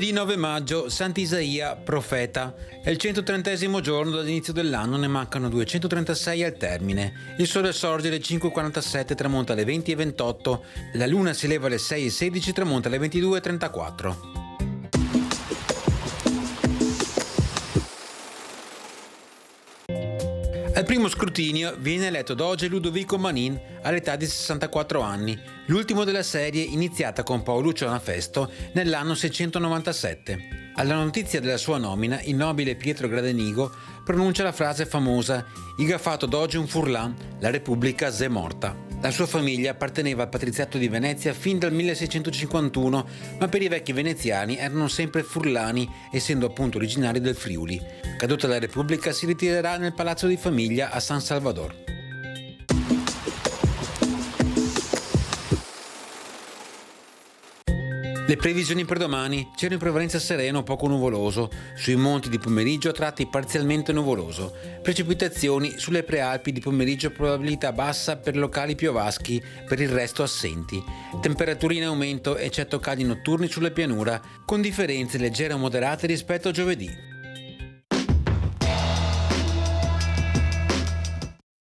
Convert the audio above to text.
Giovedì 9 maggio, Sant'Isaia, profeta. È il 130° giorno dall'inizio dell'anno, ne mancano 236 al termine. Il sole sorge alle 5:47, tramonta alle 20:28, la luna si leva alle 6:16, tramonta alle 22:34. Al primo scrutinio viene eletto doge Ludovico Manin all'età di 64 anni, l'ultimo della serie iniziata con Paoluccio Anafesto nell'anno 697. Alla notizia della sua nomina, il nobile Pietro Gradenigo pronuncia la frase famosa «Iga fatto doge un furlan, la Repubblica s'è morta». La sua famiglia apparteneva al patriziato di Venezia fin dal 1651, ma per i vecchi veneziani erano sempre furlani, essendo appunto originari del Friuli. Caduta la Repubblica si ritirerà nel palazzo di famiglia a San Salvador. Le previsioni per domani: cielo in prevalenza sereno, poco nuvoloso, sui monti di pomeriggio a tratti parzialmente nuvoloso, precipitazioni sulle prealpi di pomeriggio, probabilità bassa per locali piovaschi, per il resto assenti, temperature in aumento eccetto caldi notturni sulle pianura, con differenze leggere o moderate rispetto a giovedì.